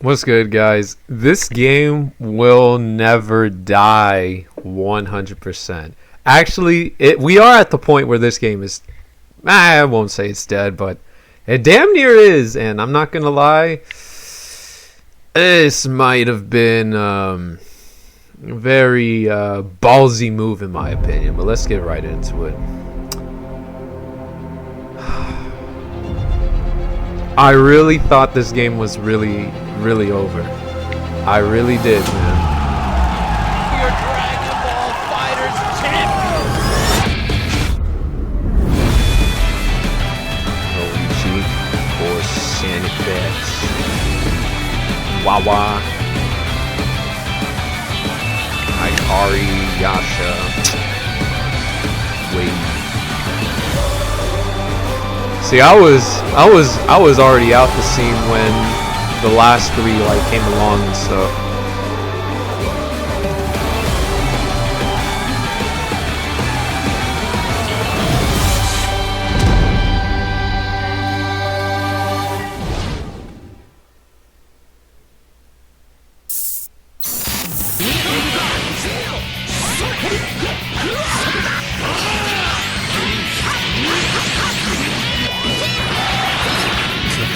What's good, guys? This game will never die 100%. Actually, we are at the point where this game is... I won't say it's dead, but it damn near is. And I'm not going to lie, this might have been a very ballsy move in my opinion. But let's get right into it. I really thought this game was really over. I really did, man. Your Dragon Ball FighterZ champion! Luigi or Sonic Bets. Wawa. Ikari Yasha. Wait. See, I was already out the scene when the last three came along and stuff.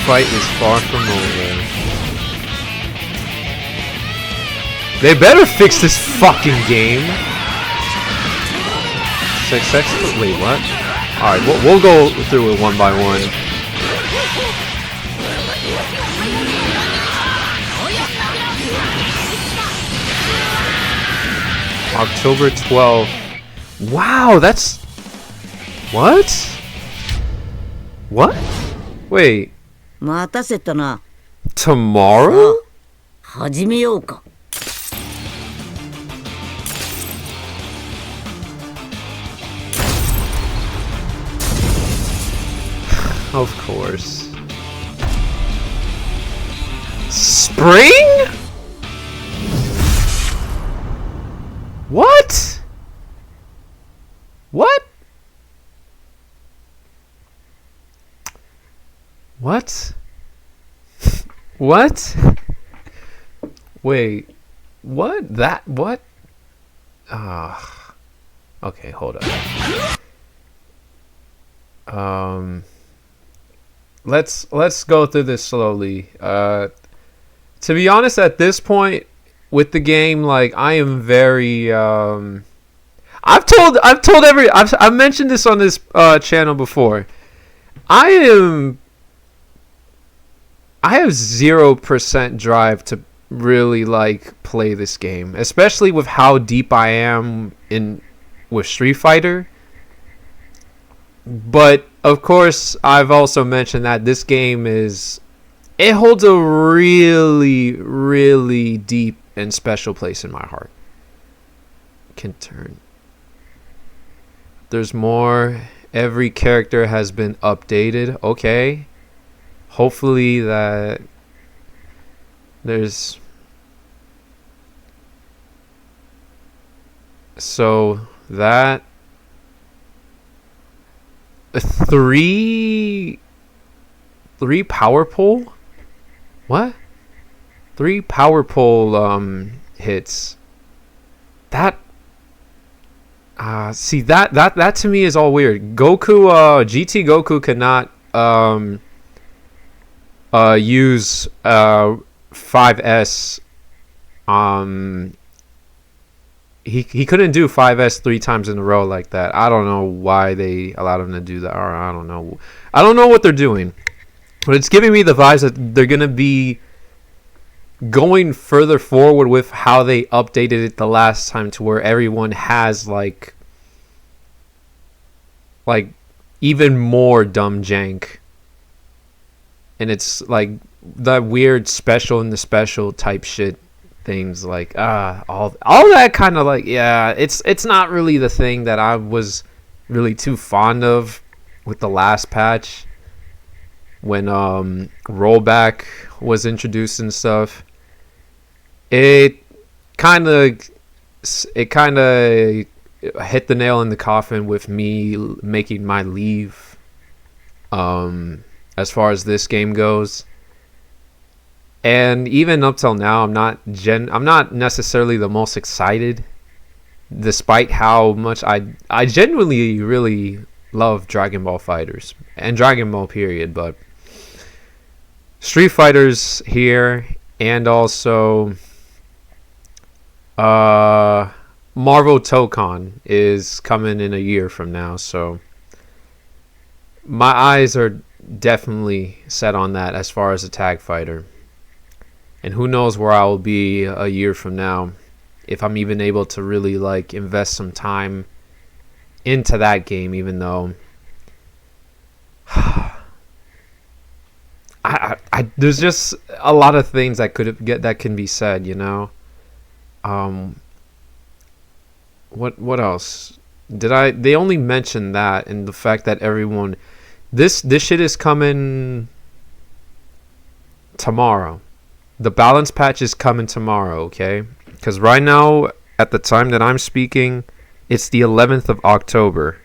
Fight is far from over. They better fix this fucking game. Successful? Wait, what? Alright, we'll go through it one by one. October 12th. Wow, that's... What? What? Wait. Tomorrow? Of course. Spring? What? What? What? What? Wait. What? That? What? Okay, hold up. Let's go through this slowly. To be honest, at this point with the game, I am very I've mentioned this on this channel before. I have 0% drive to really play this game, especially with how deep I am with Street Fighter. But of course, I've also mentioned that this game it holds a really deep and special place in my heart. Can turn. There's more. Every character has been updated. Okay. Hopefully that there's... So that... Three power pole? What? 3 power pole hits. That... see, that to me is all weird. Goku, GT Goku cannot use 5S. He couldn't do 5S 3 times in a row like that. I don't know why they allowed him to do that, or I don't know what they're doing, but it's giving me the vibes that they're gonna be going further forward with how they updated it the last time, to where everyone has even more dumb jank. And it's that weird special in the special type shit things, all that kind of yeah, it's not really the thing that I was really too fond of with the last patch when rollback was introduced and stuff. It kind of hit the nail in the coffin with me making my leave as far as this game goes. And even up till now, I'm not necessarily the most excited, despite how much I genuinely really love Dragon Ball Fighters and Dragon Ball period. But Street Fighter's here, and also Marvel Tokon is coming in a year from now, so my eyes are definitely set on that as far as a tag fighter. And who knows where I will be a year from now, if I'm even able to really like invest some time into that game, even though there's just a lot of things that can be said, you know. What else they only mentioned that, and the fact that everyone this shit is coming tomorrow. The balance patch is coming tomorrow, okay? Because right now, at the time that I'm speaking, it's the 11th of October.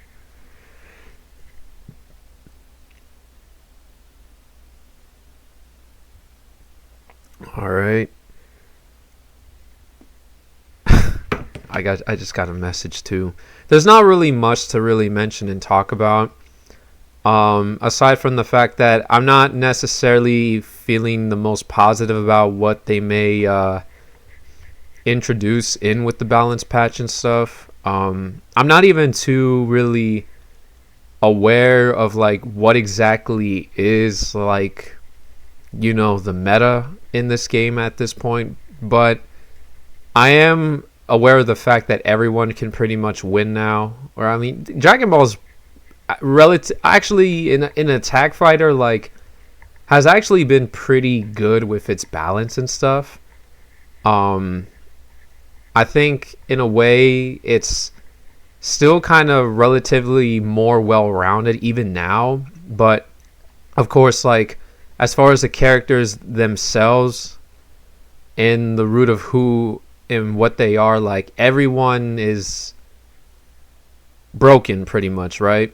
All right. I just got a message too. There's not really much to really mention and talk about. Aside from the fact that I'm not necessarily feeling the most positive about what they may introduce in with the balance patch and stuff. I'm not even too really aware of like what exactly is like, you know, the meta in this game at this point, but I am aware of the fact that everyone can pretty much win now. Or I mean, Dragon Ball's actually in a tag fighter like has actually been pretty good with its balance and stuff. I think in a way it's still kind of relatively more well-rounded even now, but of course, like as far as the characters themselves and the root of who and what they are, like everyone is broken pretty much, right?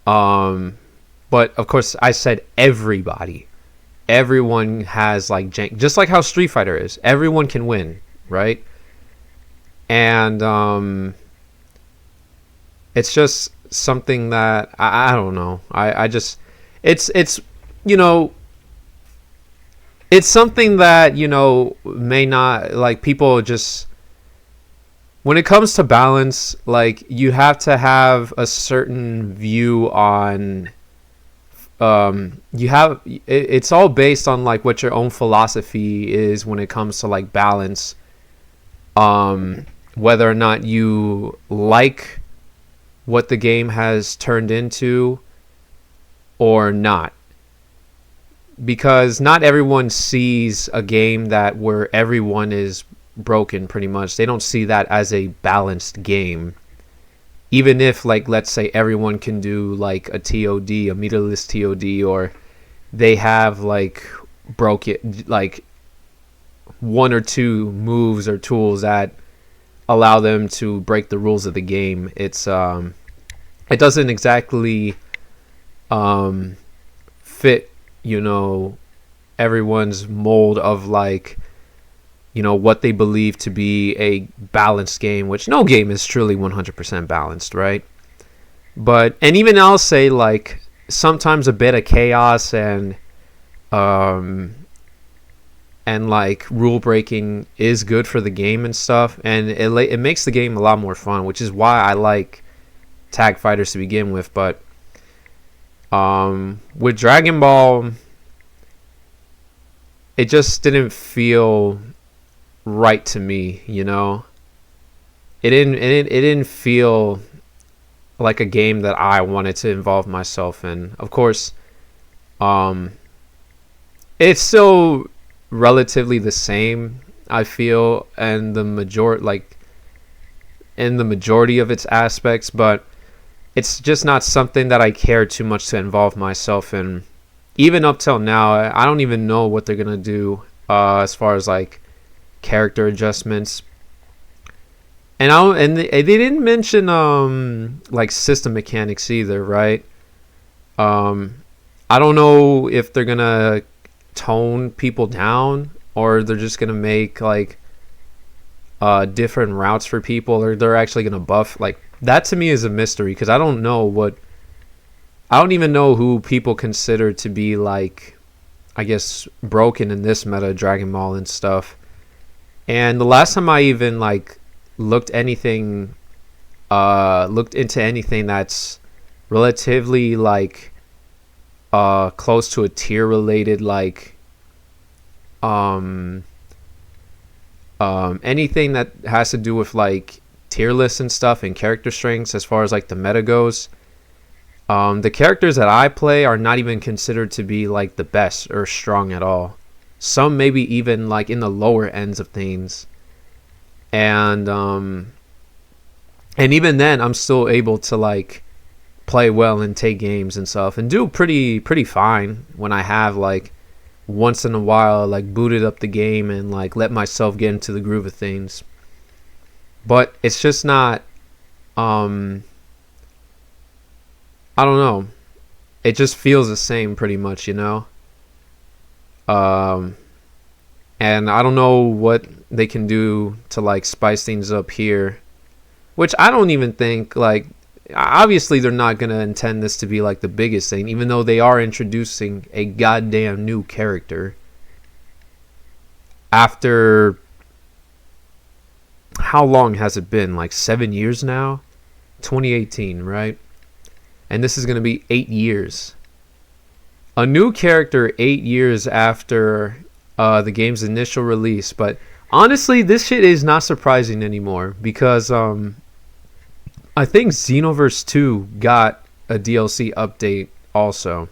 But of course I said everybody. Everyone has like jank, just like how Street Fighter is. Everyone can win, right? And it's just something that I don't know. I just it's you know, it's something that, you know, may not like people just when it comes to balance, like you have to have a certain view on it's all based on like what your own philosophy is when it comes to like balance, whether or not you like what the game has turned into or not, because not everyone sees a game that where everyone is broken pretty much. They don't see that as a balanced game, even if like let's say everyone can do like a TOD, a meterless TOD, or they have like broken like one or two moves or tools that allow them to break the rules of the game. It's it doesn't exactly fit, you know, everyone's mold of like, you know, what they believe to be a balanced game, which no game is truly 100% balanced, right? But, and even I'll say like sometimes a bit of chaos and like rule breaking is good for the game and stuff, and it makes the game a lot more fun, which is why I like tag fighters to begin with. But with Dragon Ball, it just didn't feel right to me, you know. It didn't feel like a game that I wanted to involve myself in. Of course, it's still relatively the same, I feel, and the majority of its aspects, but it's just not something that I care too much to involve myself in. Even up till now, I don't even know what they're gonna do as far as like character adjustments. And they didn't mention like system mechanics either, right? I don't know if they're gonna tone people down, or they're just gonna make like different routes for people, or they're actually gonna buff. Like, that to me is a mystery, because I don't even know who people consider to be, like, I guess, broken in this meta Dragon Ball and stuff. And the last time I even like looked into anything that's relatively like close to a tier related, like anything that has to do with like tier lists and stuff and character strengths as far as like the meta goes. The characters that I play are not even considered to be like the best or strong at all. Some maybe even like in the lower ends of things. And even then I'm still able to like play well and take games and stuff and do pretty fine when I have like once in a while like booted up the game and like let myself get into the groove of things. But it's just not I don't know. It just feels the same pretty much, you know? And I don't know what they can do to like spice things up here, which I don't even think, like, obviously they're not going to intend this to be like the biggest thing, even though they are introducing a goddamn new character after, how long has it been? Like 7 years now? 2018, right? And this is going to be 8 years. A new character 8 years after the game's initial release. But honestly, this shit is not surprising anymore, because I think Xenoverse 2 got a DLC update also.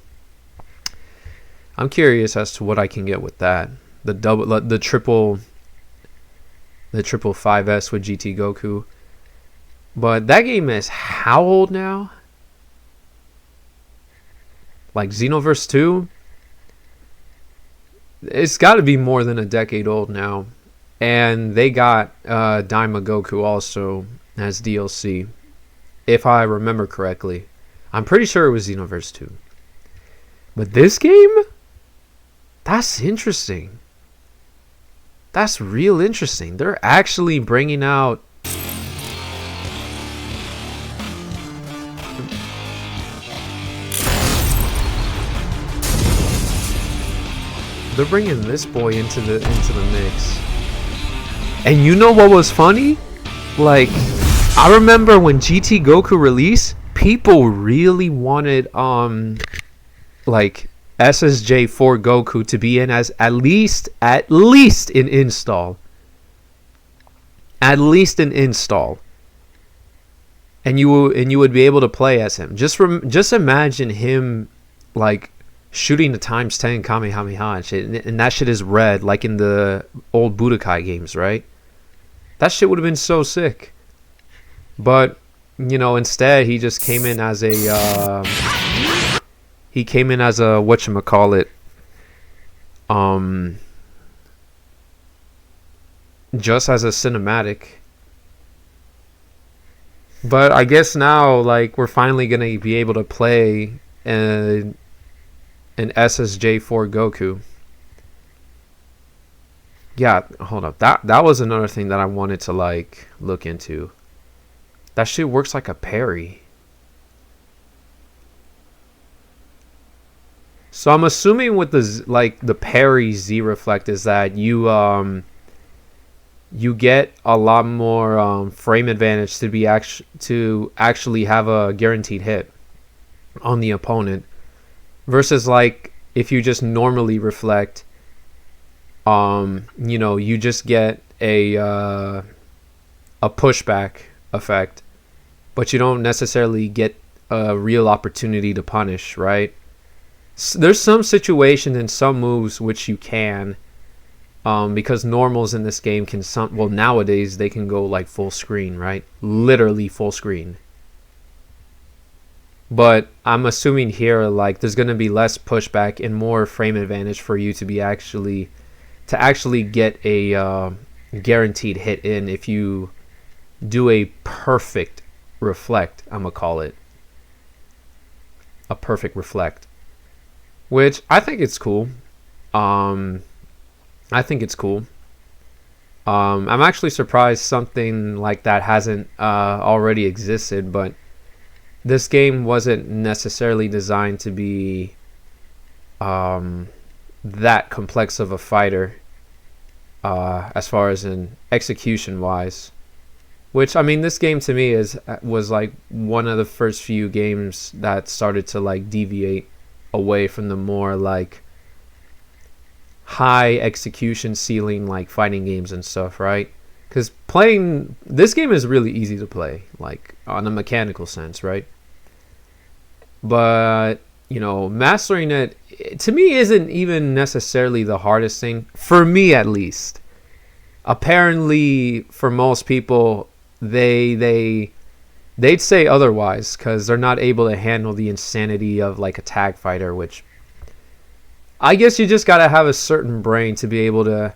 I'm curious as to what I can get with that. The triple 5S with GT Goku. But that game is how old now? Like Xenoverse 2, it's got to be more than a decade old now. And they got Diama Goku also as DLC, if I remember correctly. I'm pretty sure it was Xenoverse 2. But this game? That's interesting. That's real interesting. They're actually bringing out... They're bringing this boy into the mix. And you know what was funny? Like, I remember when GT Goku released, people really wanted like SSj4 Goku to be in as at least an install. At least an install. And you would be able to play as him. Just imagine him like shooting the ×10 Kamehameha and shit, and that shit is red like in the old Budokai games, right? That shit would have been so sick. But, you know, instead he just came in as a whatchamacallit, just as a cinematic. But I guess now, like, we're finally gonna be able to play an SSj4 Goku. Yeah, hold up. That was another thing that I wanted to like look into. That shit works like a parry. So I'm assuming with the parry Z reflect is that you get a lot more frame advantage to actually have a guaranteed hit on the opponent. Versus like if you just normally reflect, you know, you just get a pushback effect, but you don't necessarily get a real opportunity to punish, right? There's some situations and some moves which you can, because normals in this game can nowadays they can go like full screen, right? Literally full screen. But I'm assuming here, like, there's going to be less pushback and more frame advantage for you to be actually get a guaranteed hit in if you do a perfect reflect. I'm gonna call it a perfect reflect, which I think it's cool. I think it's cool. I'm actually surprised something like that hasn't already existed, but this game wasn't necessarily designed to be that complex of a fighter as far as in execution wise. Which, I mean, this game to me was like one of the first few games that started to like deviate away from the more like high execution ceiling like fighting games and stuff, right? Because playing this game is really easy to play, like on a mechanical sense, right? But you know, mastering it to me isn't even necessarily the hardest thing, for me at least. Apparently, for most people, they'd say otherwise because they're not able to handle the insanity of like a tag fighter, which I guess you just gotta have a certain brain to be able to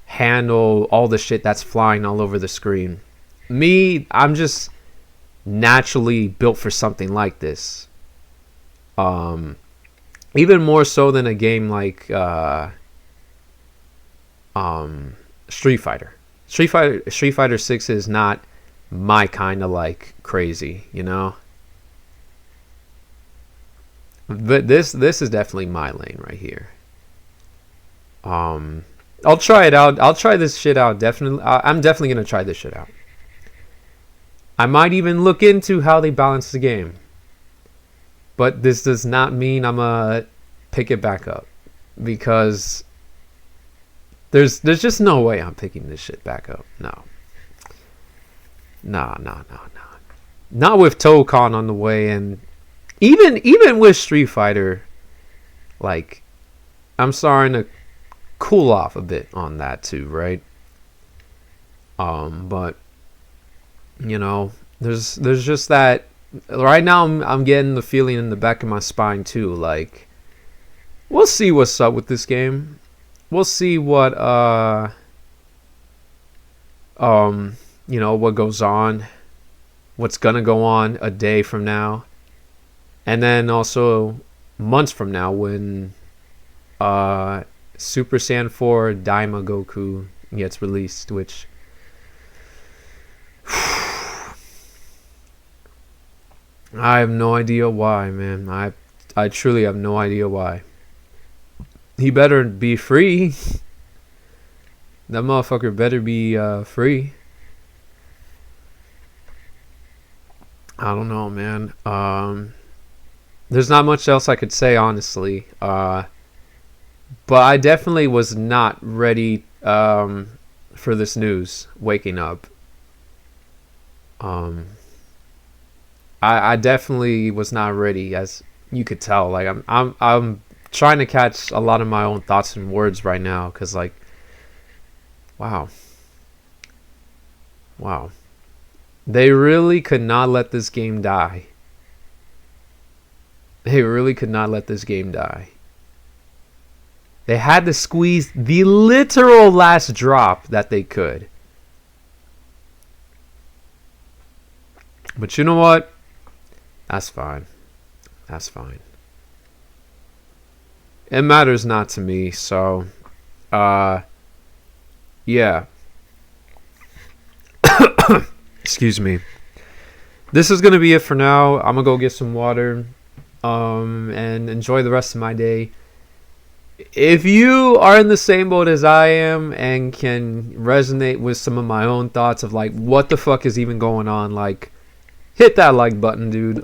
handle all the shit that's flying all over the screen. Me, I'm just naturally built for something like this. Even more so than a game like Street Fighter. Street Fighter 6 is not my kind of like crazy, you know. But this is definitely my lane right here. I'll try it out. I'll try this shit out. Definitely, I'm definitely gonna try this shit out. I might even look into how they balance the game. But this does not mean I'm gonna pick it back up, because there's just no way I'm picking this shit back up. No. Nah. Not with Tokon on the way, and even with Street Fighter, like, I'm starting to cool off a bit on that too, right? But you know, there's just that right now I'm getting the feeling in the back of my spine too, like, we'll see what's up with this game. We'll see what you know, what goes on, what's gonna go on a day from now, and then also months from now when Super Saiyan 4 Diama Goku gets released, which I have no idea why, man. I truly have no idea why. He better be free. That motherfucker better be free. I don't know, man. There's not much else I could say, honestly. But I definitely was not ready for this news waking up. I definitely was not ready, as you could tell. Like, I'm trying to catch a lot of my own thoughts and words right now, because, like, wow. They really could not let this game die. They really could not let this game die. They had to squeeze the literal last drop that they could. But you know what? That's fine. That's fine. It matters not to me, so yeah. Excuse me. This is gonna be it for now. I'm gonna go get some water and enjoy the rest of my day. If you are in the same boat as I am and can resonate with some of my own thoughts of like what the fuck is even going on, like, hit that like button, dude.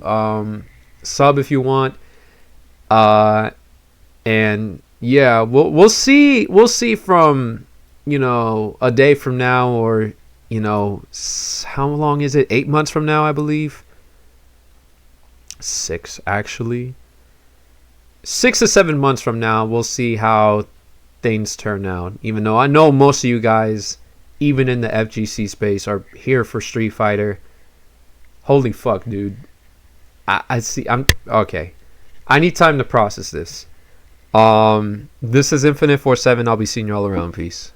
Sub if you want. And yeah, we'll see from, you know, a day from now, or, you know, how long is it? 8 months from now, I believe. 6, actually. 6 to 7 months from now, we'll see how things turn out. Even though I know most of you guys, even in the FGC space, are here for Street Fighter. Holy fuck, dude. I see. I'm okay. I need time to process this. This is Infinite 47. I'll be seeing you all around. Peace.